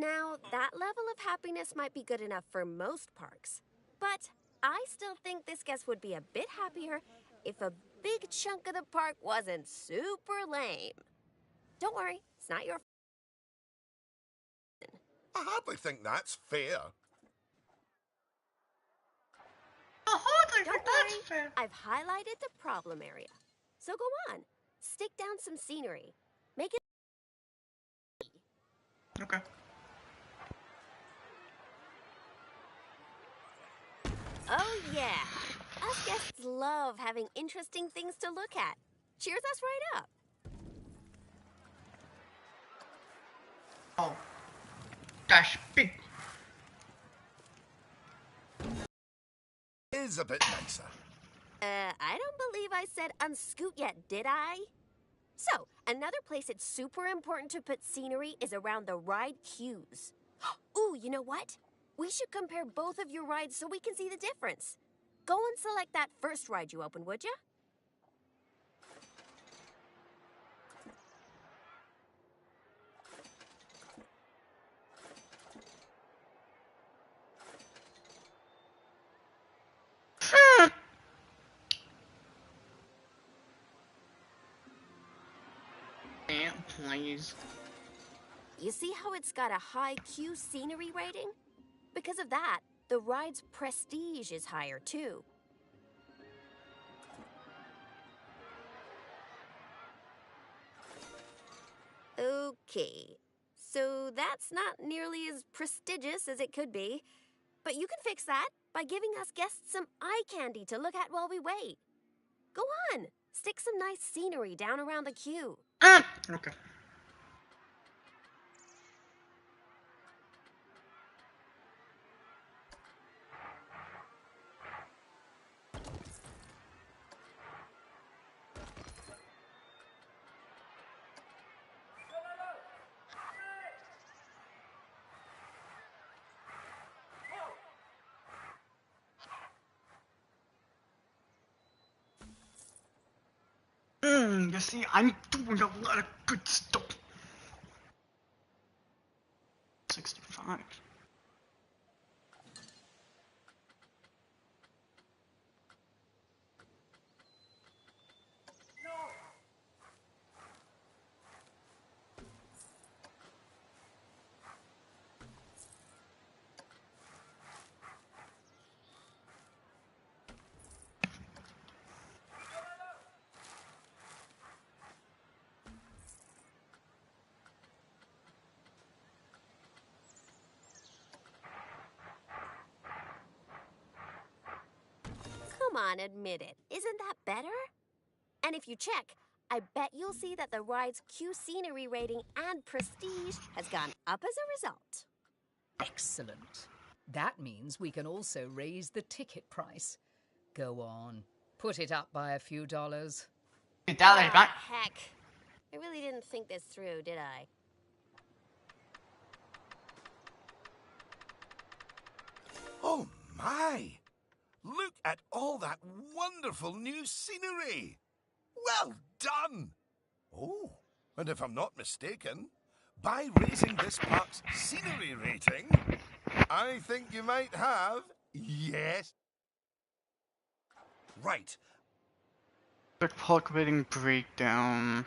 Now, that level of happiness might be good enough for most parks, but I still think this guest would be a bit happier if a big chunk of the park wasn't super lame. Don't worry, it's not your fault. I hardly think that's fair. Don't worry, I've highlighted the problem area. So go on, stick down some scenery. Make it... Okay. Oh yeah, us guests love having interesting things to look at. Cheers us right up. Oh, that's big. Is a bit nicer. I don't believe I said unscoot yet, did I? So, another place it's super important to put scenery is around the ride queues. Ooh, you know what? We should compare both of your rides so we can see the difference. Go and select that first ride you opened, would ya? Yeah, please. You see how it's got a high queue scenery rating? Because of that, the ride's prestige is higher too. Okay, so that's not nearly as prestigious as it could be. But you can fix that by giving us guests some eye candy to look at while we wait. Go on, stick some nice scenery down around the queue. Okay. You see, I'm doing a lot of good stuff. 65. Come on, admit it. Isn't that better? And if you check, I bet you'll see that the ride's queue scenery rating and prestige has gone up as a result. Excellent. That means we can also raise the ticket price. Go on, put it up by a few dollars. Heck. I really didn't think this through, did I? Oh my! Look at all that wonderful new scenery! Well done! Oh, and if I'm not mistaken, by raising this park's scenery rating, I think you might have... Yes? Right. The park rating breakdown.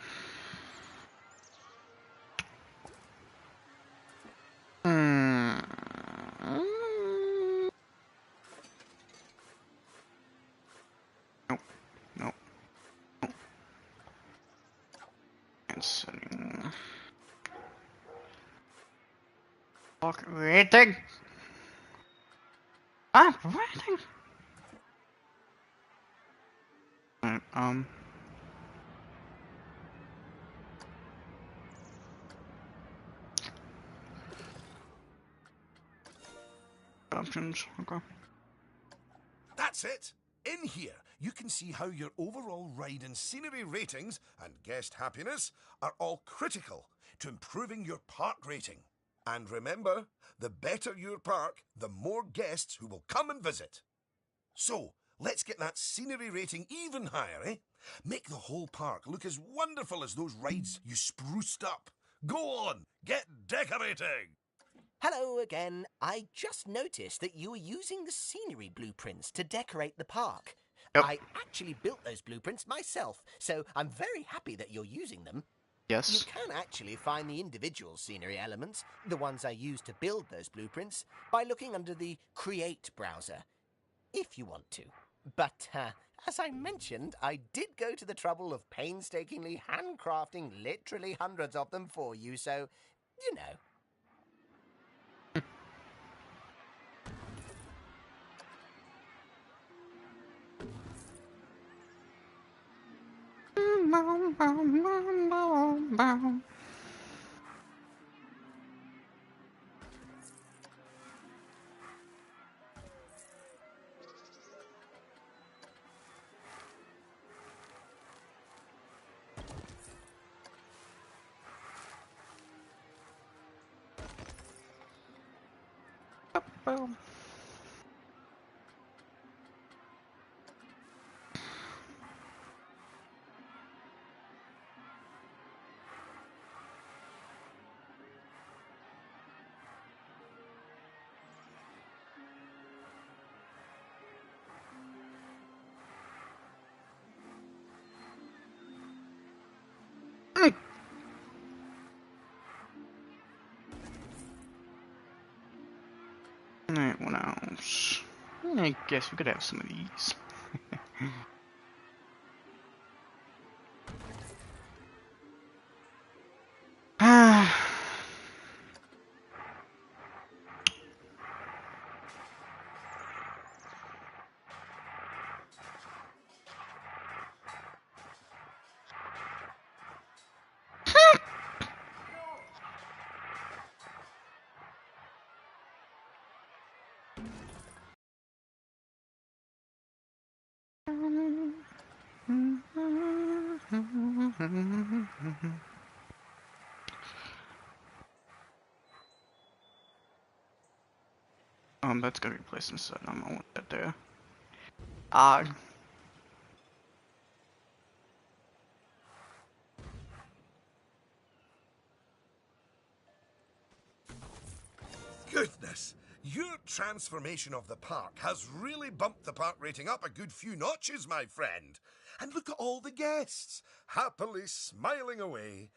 Nope. Nope. Nope. And setting. Park rating. Rating. Right, options, okay. That's it. In here, you can see how your overall ride and scenery ratings and guest happiness are all critical to improving your park rating. And remember, the better your park, the more guests who will come and visit. So, let's get that scenery rating even higher, eh? Make the whole park look as wonderful as those rides you spruced up. Go on, get decorating! Hello again. I just noticed that you were using the scenery blueprints to decorate the park. Yep. I actually built those blueprints myself, so I'm very happy that you're using them. Yes. You can actually find the individual scenery elements, the ones I used to build those blueprints, by looking under the Create browser, if you want to. But, as I mentioned, I did go to the trouble of painstakingly handcrafting literally hundreds of them for you, so, you know. Boom. Alright, what else? I guess we could have some of these. That's gotta be placed inside. I don't want that there. Goodness, your transformation of the park has really bumped the park rating up a good few notches, my friend. And look at all the guests, happily smiling away.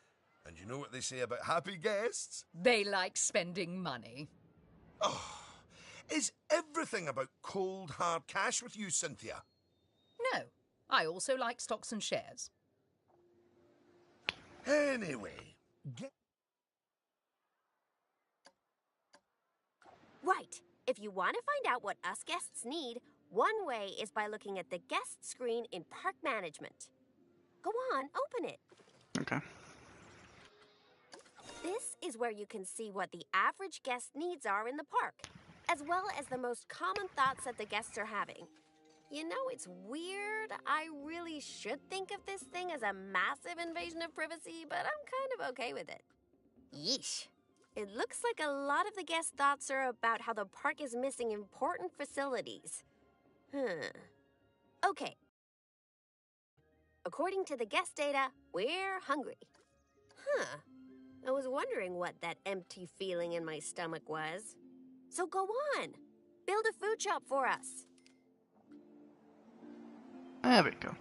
And you know what they say about happy guests? They like spending money. Oh, is everything about cold, hard cash with you, Cynthia? No, I also like stocks and shares. Anyway, Right. If you want to find out what us guests need, one way is by looking at the guest screen in Park Management. Go on, open it. Okay. This is where you can see what the average guest needs are in the park, as well as the most common thoughts that the guests are having. You know, it's weird. I really should think of this thing as a massive invasion of privacy, but I'm kind of okay with it. Yeesh. It looks like a lot of the guest thoughts are about how the park is missing important facilities. Okay. According to the guest data, we're hungry. I was wondering what that empty feeling in my stomach was. So go on. Build a food shop for us. There we go.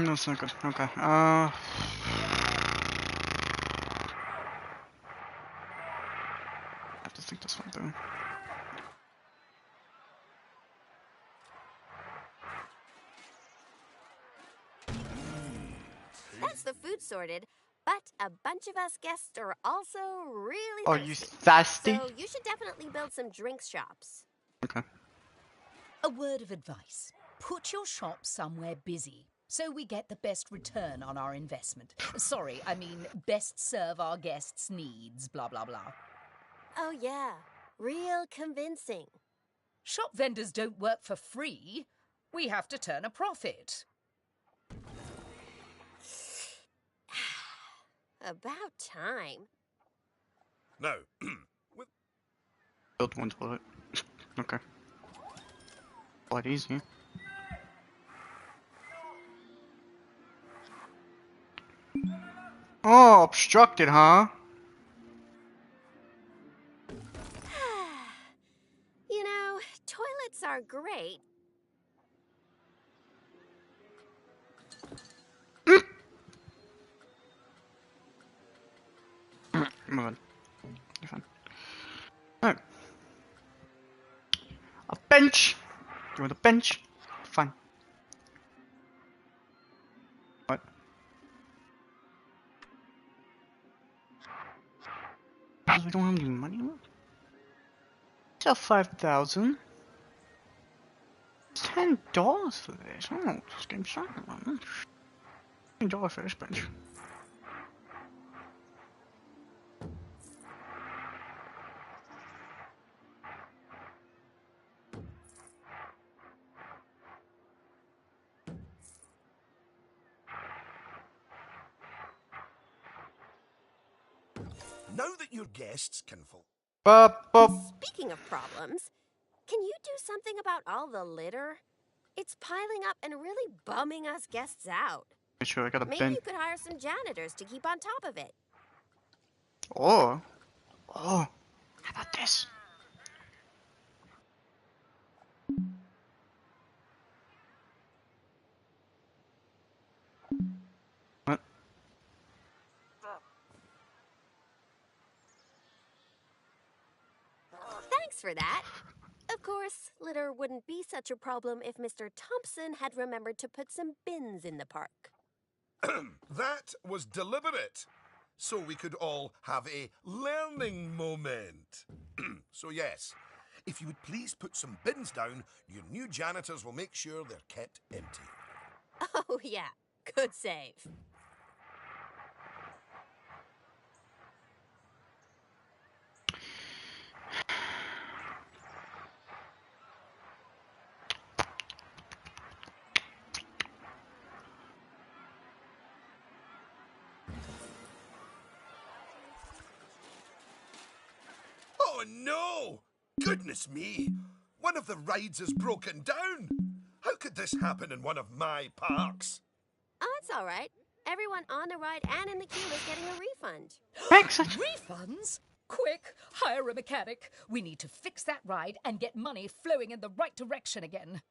That's not good. Okay. I have to think this one through. That's the food sorted, but a bunch of us guests are also really Are thirsty. you thirsty? So you should definitely build some drinks shops. Okay. A word of advice. Put your shop somewhere busy, so we get the best return on our investment. Sorry, I mean best serve our guests' needs, blah, blah, blah. Oh yeah, real convincing. Shop vendors don't work for free. We have to turn a profit. About time. Now, with Build one toilet. Okay. Quite easy. Oh, obstructed, huh? You know, toilets are great. Come on. You're fine. Oh. A bench! You want a bench? Fine. What? We don't have any money left? Sell 5,000. $10 for this. Oh, this game's starting about $10 for this bench. now that your guests can full. Speaking of problems, can you do something about all the litter? It's piling up and really bumming us guests out. Sure, I got a Maybe bench. you could hire some janitors to keep on top of it. Oh, how about this? What? Thanks for that. Of course, litter wouldn't be such a problem if Mr. Thompson had remembered to put some bins in the park. That was deliberate, so we could all have a learning moment. So yes, if you would please put some bins down, your new janitors will make sure they're kept empty. Oh, yeah. Good save. Oh no! Goodness me! One of the rides is broken down! How could this happen in one of my parks? Oh, it's all right. Everyone on the ride and in the queue is getting a refund. Excellent. Refunds? Quick, hire a mechanic. We need to fix that ride and get money flowing in the right direction again.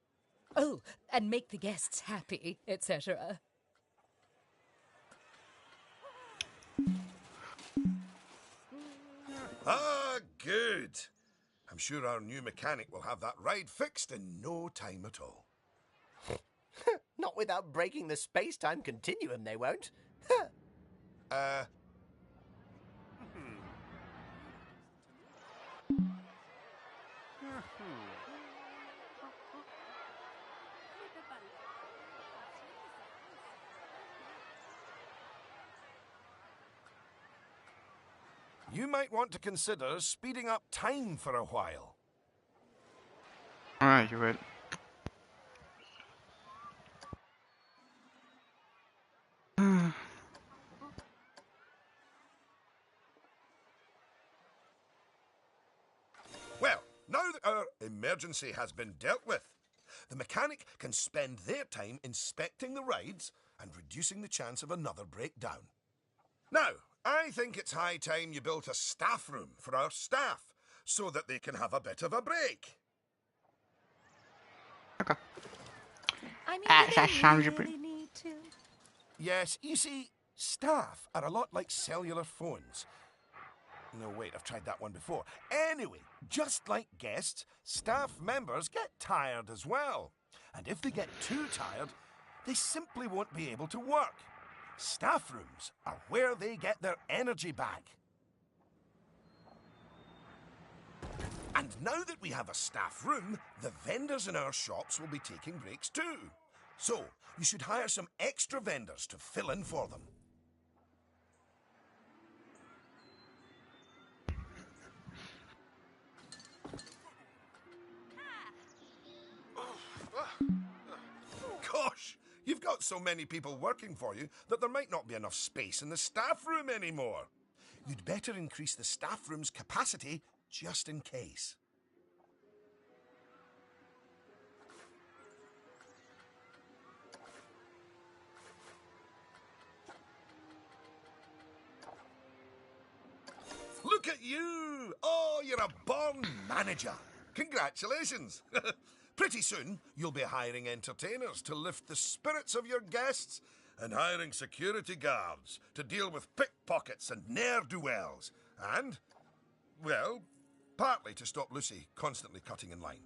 Oh, and make the guests happy, etc. Ah, good. I'm sure our new mechanic will have that ride fixed in no time at all. Not without breaking the space-time continuum, they won't. You might want to consider speeding up time for a while. Alright, you're right. Well, now that our emergency has been dealt with, the mechanic can spend their time inspecting the rides and reducing the chance of another breakdown. Now, I think it's high time you built a staff room for our staff so that they can have a bit of a break. Okay. I mean, That sounds a bit. really need to. Yes, you see, staff are a lot like cellular phones. No, wait, I've tried that one before. Anyway, just like guests, staff members get tired as well. And if they get too tired, they simply won't be able to work. Staff rooms are where they get their energy back. And now that we have a staff room, the vendors in our shops will be taking breaks too. So, you should hire some extra vendors to fill in for them. Gosh, you've got got so many people working for you that there might not be enough space in the staff room anymore. You'd better increase the staff room's capacity just in case. Look at you! Oh, you're a born manager. Congratulations. Pretty soon, you'll be hiring entertainers to lift the spirits of your guests and hiring security guards to deal with pickpockets and ne'er-do-wells. And, well, partly to stop Lucy constantly cutting in line.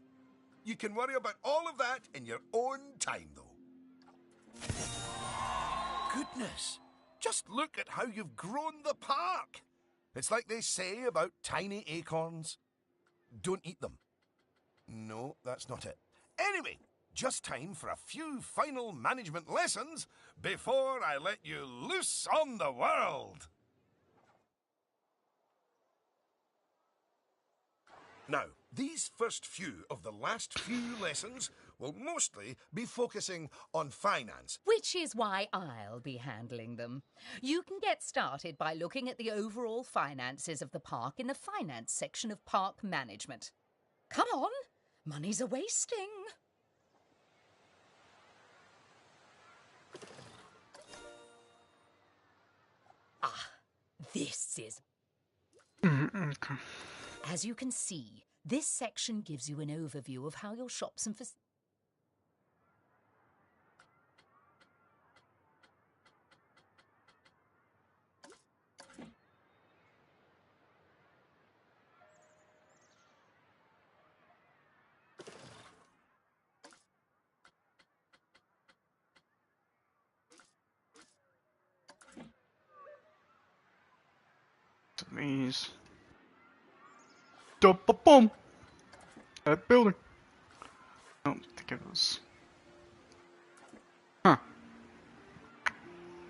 You can worry about all of that in your own time, though. Goodness! Just look at how you've grown the park. It's like they say about tiny acorns. Don't eat them. No, that's not it. Anyway, just time for a few final management lessons before I let you loose on the world. Now, these first few of the last few lessons will mostly be focusing on finance. Which is why I'll be handling them. You can get started by looking at the overall finances of the park in the finance section of park management. Come on, money's a-wasting. Ah, this is... Okay. As you can see, this section gives you an overview of how your shops and These. Boom! That building. Oh, I think it was. Huh.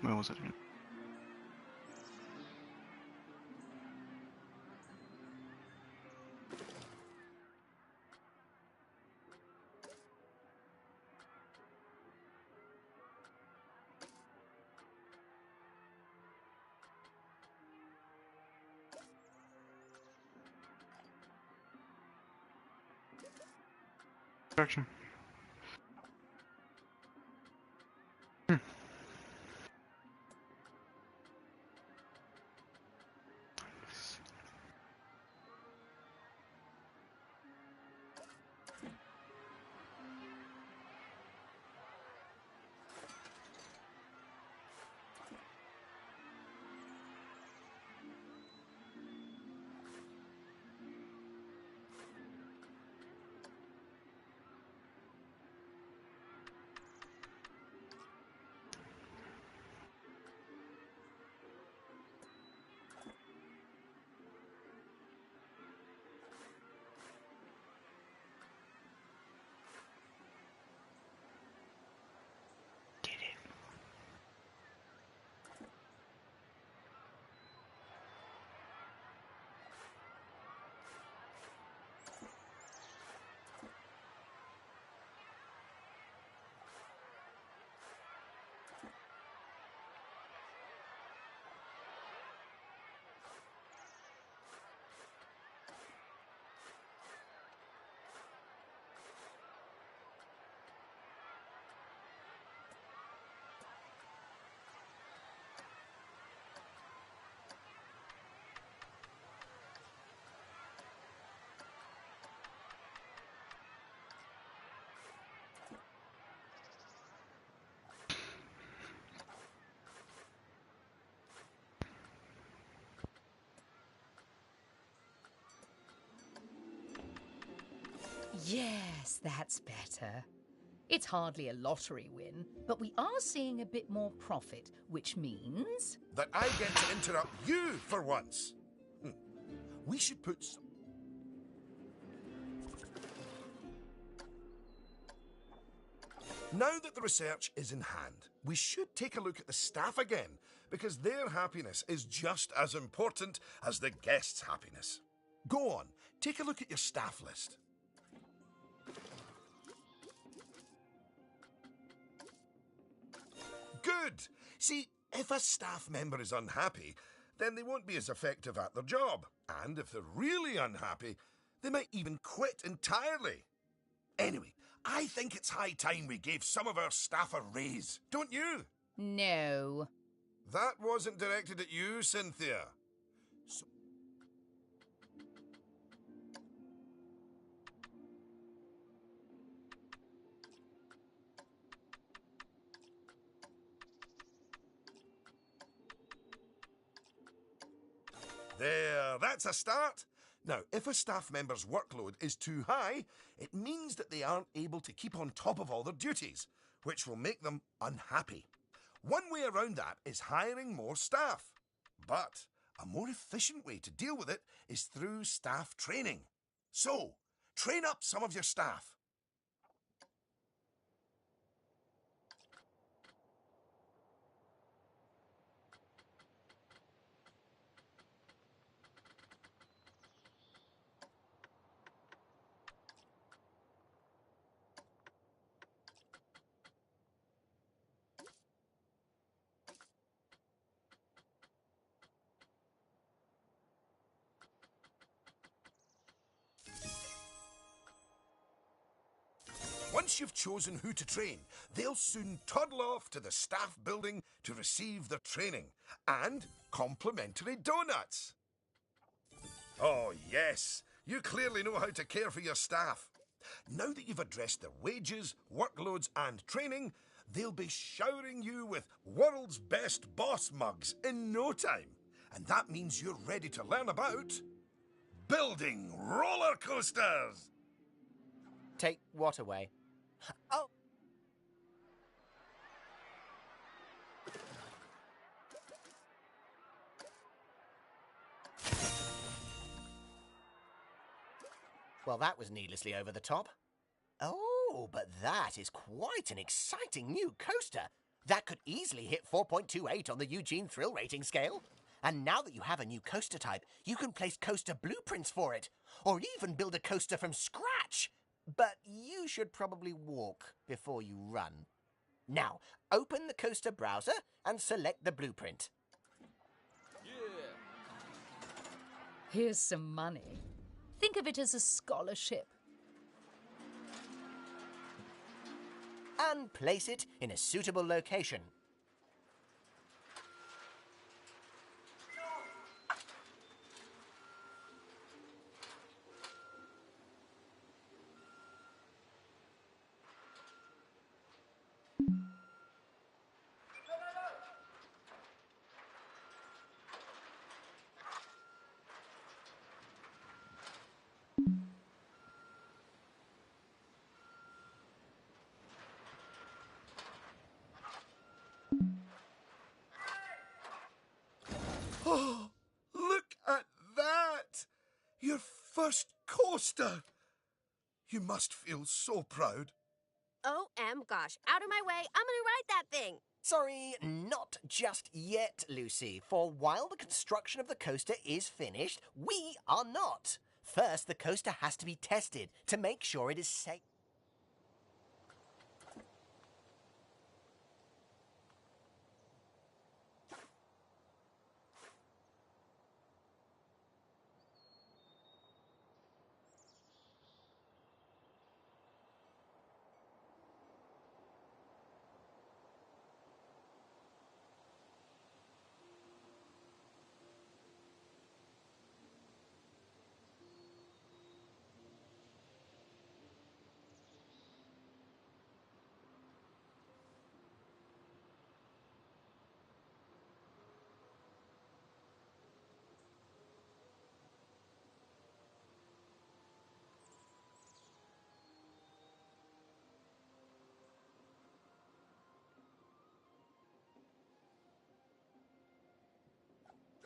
Where was it again? Direction. Yes, that's better. It's hardly a lottery win, but we are seeing a bit more profit, which means... that I get to interrupt you for once. We should put some... Now that the research is in hand, we should take a look at the staff again, because their happiness is just as important as the guests' happiness. Go on, take a look at your staff list. Good. See, if a staff member is unhappy, then they won't be as effective at their job. And if they're really unhappy, they might even quit entirely. Anyway, I think it's high time we gave some of our staff a raise, don't you? No. That wasn't directed at you, Cynthia. There, that's a start. Now, if a staff member's workload is too high, it means that they aren't able to keep on top of all their duties, which will make them unhappy. One way around that is hiring more staff. But a more efficient way to deal with it is through staff training. So, train up some of your staff. Once you've chosen who to train, they'll soon toddle off to the staff building to receive their training and complimentary donuts. Oh, yes, you clearly know how to care for your staff. Now that you've addressed their wages, workloads, and training, they'll be showering you with world's best boss mugs in no time. And that means you're ready to learn about building roller coasters. Take what away? Oh! Well, that was needlessly over the top. Oh, but that is quite an exciting new coaster. That could easily hit 4.28 on the Eugene Thrill Rating scale. And now that you have a new coaster type, you can place coaster blueprints for it, or even build a coaster from scratch. But you should probably walk before you run. Now, open the coaster browser and select the blueprint. Here's some money. Think of it as a scholarship. And place it in a suitable location. Oh, look at that! Your first coaster! You must feel so proud. Gosh, out of my way, I'm gonna ride that thing. Sorry, not just yet, Lucy. For while the construction of the coaster is finished, we are not. First, the coaster has to be tested to make sure it is safe.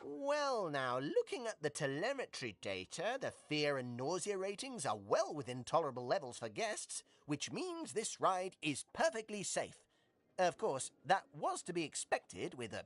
Well now, looking at the telemetry data, the fear and nausea ratings are well within tolerable levels for guests, which means this ride is perfectly safe. Of course, that was to be expected with a...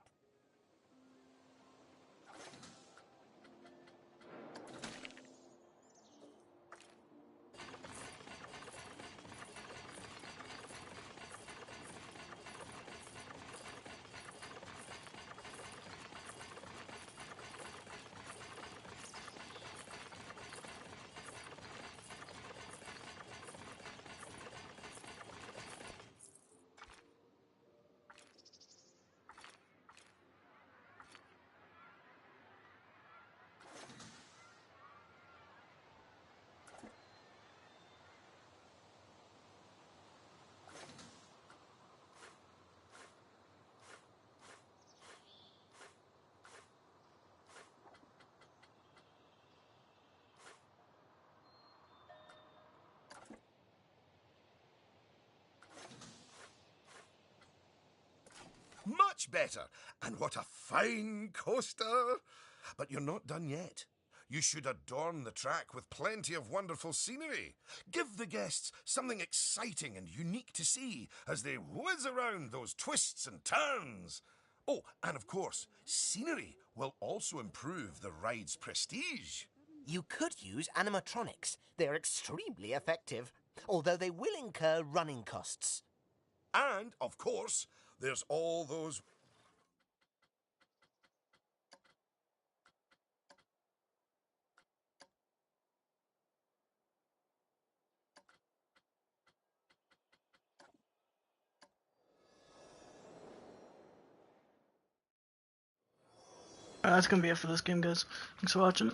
much better. And what a fine coaster! But you're not done yet. You should adorn the track with plenty of wonderful scenery. Give the guests something exciting and unique to see as they whiz around those twists and turns. Oh, and of course, scenery will also improve the ride's prestige. You could use animatronics. They're extremely effective, although they will incur running costs. And, of course, there's all those... That's gonna be it for this game, guys. Thanks for watching.